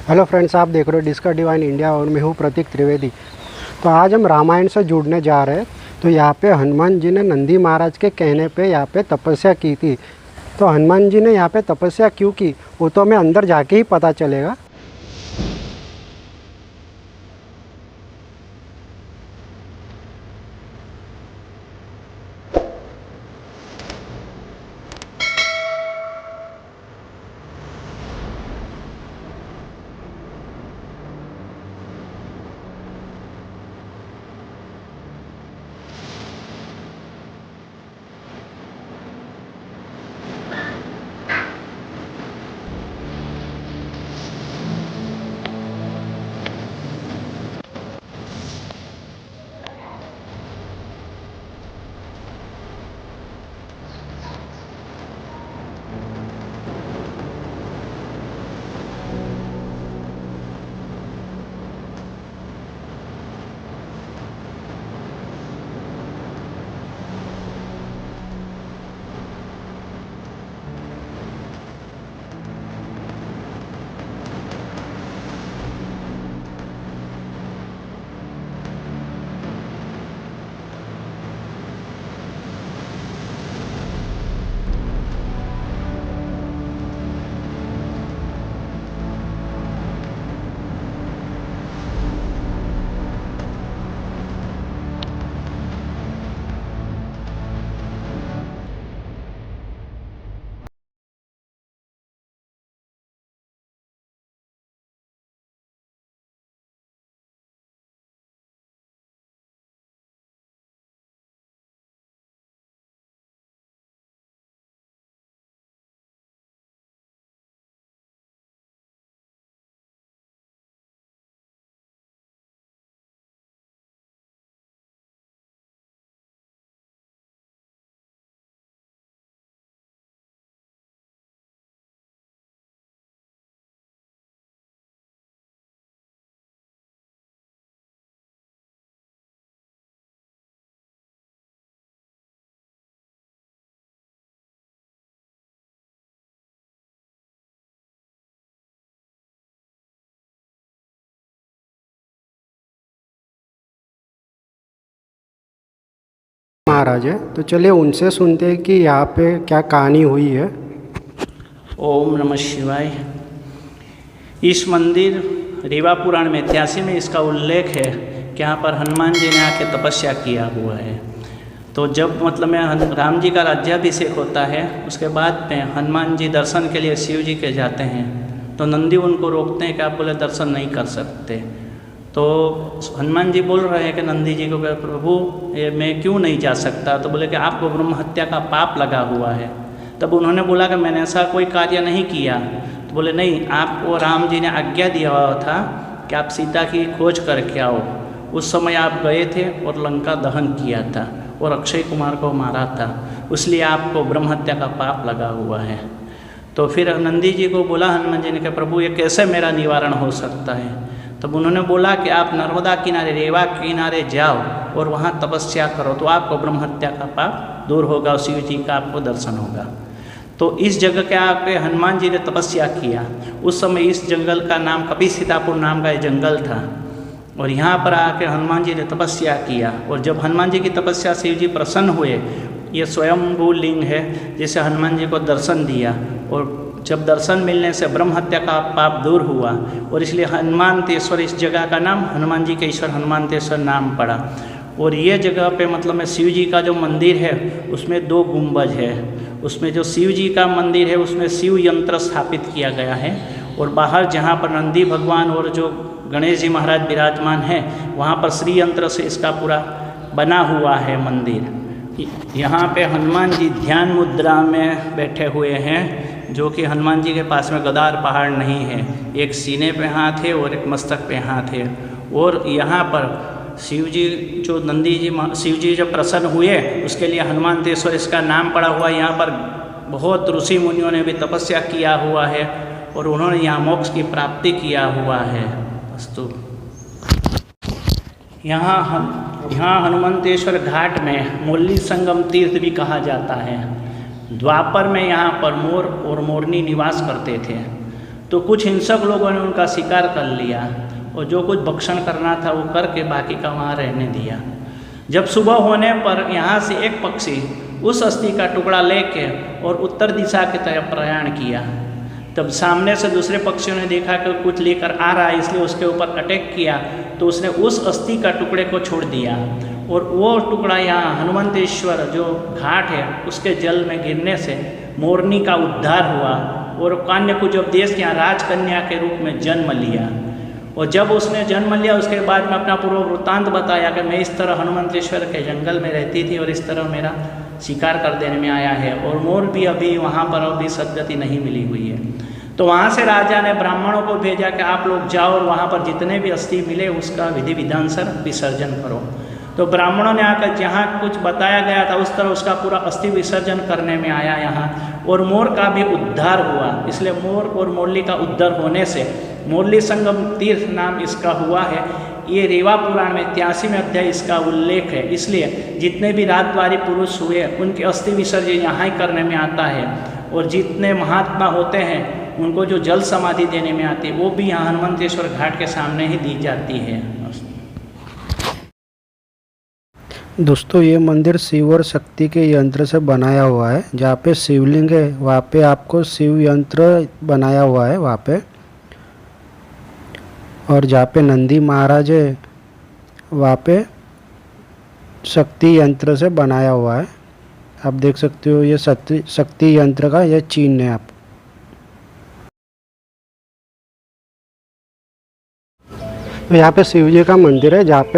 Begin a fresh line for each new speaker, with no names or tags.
Hello friends, आप देख रहे हो डिस्कवर डिवाइन इंडिया और मैं हूँ प्रतीक त्रिवेदी। तो आज हम रामायण से जुड़ने जा रहे हैं। तो यहाँ पे हनुमान जी ने नंदी महाराज के कहने पे यहाँ पे तपस्या की थी। तो हनुमान जी ने यहाँ पे तपस्या क्यों की वो तो हमें अंदर जाके ही पता चलेगा। महाराज है तो चलिए उनसे सुनते हैं कि यहाँ पे क्या कहानी हुई है।
ओम नमः शिवाय। इस मंदिर रीवा पुराण में 83 में इसका उल्लेख है कि यहाँ पर हनुमान जी ने आके तपस्या किया हुआ है। तो जब मतलब में राम जी का राज्याभिषेक होता है उसके बाद में हनुमान जी दर्शन के लिए शिव जी के जाते हैं तो नंदी उनको रोकते हैं कि आप बोले दर्शन नहीं कर सकते। तो हनुमान जी बोल रहे हैं कि नंदी जी को, प्रभु ये मैं क्यों नहीं जा सकता। तो बोले कि आपको ब्रह्म हत्या का पाप लगा हुआ है। तब उन्होंने बोला कि मैंने ऐसा कोई कार्य नहीं किया। तो बोले नहीं, आपको राम जी ने आज्ञा दिया हुआ था कि आप सीता की खोज करके आओ। उस समय आप गए थे और लंका दहन किया था और अक्षय कुमार को मारा था, इसलिए आपको ब्रह्म हत्या का पाप लगा हुआ है। तो फिर नंदी जी को बोला हनुमान जी ने कि प्रभु ये कैसे मेरा निवारण हो सकता है। तब उन्होंने बोला कि आप नर्मदा किनारे रेवा किनारे जाओ और वहाँ तपस्या करो तो आपको ब्रह्म हत्या का पाप दूर होगा और शिव जी का आपको दर्शन होगा। तो इस जगह के आके हनुमान जी ने तपस्या किया। उस समय इस जंगल का नाम कपिसीतापुर नाम का जंगल था और यहाँ पर आके हनुमान जी ने तपस्या किया। और जब हनुमान जी की तपस्या शिव जी प्रसन्न हुए, ये स्वयंभू लिंग है जिसे हनुमान जी को दर्शन दिया और जब दर्शन मिलने से ब्रह्म हत्या का पाप दूर हुआ और इसलिए हनुमानतेश्वर इस जगह का नाम हनुमान जी के ईश्वर हनुमानतेश्वर नाम पड़ा। और ये जगह पे मतलब में शिव जी का जो मंदिर है उसमें 2 गुंबज है। उसमें जो शिव जी का मंदिर है उसमें शिव यंत्र स्थापित किया गया है और बाहर जहाँ पर नंदी भगवान और जो गणेश जी महाराज विराजमान है वहाँ पर श्री यंत्र से इसका पूरा बना हुआ है मंदिर। यहाँ पे हनुमान जी ध्यान मुद्रा में बैठे हुए हैं, जो कि हनुमान जी के पास में गदार पहाड़ नहीं है। एक सीने पे हाथ है और एक मस्तक पे हाथ है। और यहाँ पर शिव जी जो शिव जी जब प्रसन्न हुए उसके लिए हनुमानतेश्वर इसका नाम पड़ा हुआ। यहाँ पर बहुत ऋषि मुनियों ने भी तपस्या किया हुआ है और उन्होंने यहाँ मोक्ष की प्राप्ति किया हुआ है। अस्तु। यहाँ हनुमानतेश्वर घाट में मुरली संगम तीर्थ भी कहा जाता है। द्वापर में यहाँ पर मोर और मोरनी निवास करते थे। तो कुछ हिंसक लोगों ने उनका शिकार कर लिया और जो कुछ भक्षण करना था वो करके बाकी का वहाँ रहने दिया। जब सुबह होने पर यहाँ से एक पक्षी उस अस्थि का टुकड़ा लेके और उत्तर दिशा की तरफ प्रयाण किया। तब सामने से दूसरे पक्षियों ने देखा कि कुछ लेकर आ रहा है, इसलिए उसके ऊपर अटैक किया, तो उसने उस अस्थि का टुकड़े को छोड़ दिया और वो टुकड़ा यहाँ हनुमंतेश्वर जो घाट है उसके जल में गिरने से मोरनी का उद्धार हुआ और कन्या को जब देश के यहाँ राजकन्या के रूप में जन्म लिया। और जब उसने जन्म लिया उसके बाद में अपना पूर्व वृत्तांत बताया कि मैं इस तरह हनुमंतेश्वर के जंगल में रहती थी और इस तरह मेरा शिकार कर देने में आया है और मोर भी अभी वहाँ पर अभी सदगति नहीं मिली हुई है। तो वहाँ से राजा ने ब्राह्मणों को भेजा कि आप लोग जाओ और वहाँ पर जितने भी अस्थि मिले उसका विधि विधान से विसर्जन करो। तो ब्राह्मणों ने आकर जहाँ कुछ बताया गया था उस तरह उसका पूरा अस्थि विसर्जन करने में आया यहाँ, और मोर का भी उद्धार हुआ। इसलिए मोर और मुरली का उद्धार होने से मुरली संगम तीर्थ नाम इसका हुआ है। ये रेवा पुराण में 83वें अध्याय इसका उल्लेख है। इसलिए जितने भी राजद्वारी पुरुष हुए उनके अस्थि विसर्जन यहाँ ही करने में आता है, और जितने महात्मा होते हैं उनको जो जल समाधि देने में आती है वो भी यहाँ हनुमंतेश्वर घाट के सामने ही दी जाती है।
दोस्तों ये मंदिर शिव और शक्ति के यंत्र से बनाया हुआ है। जहाँ पे शिवलिंग है वहाँ पे आपको शिव यंत्र बनाया हुआ है वहाँ पे, और जहाँ पे नंदी महाराज है वहाँ पे शक्ति यंत्र से बनाया हुआ है। आप देख सकते हो ये शक्ति यंत्र का यह चिन्ह है। आप तो यहाँ पे शिव जी का मंदिर है जहाँ पे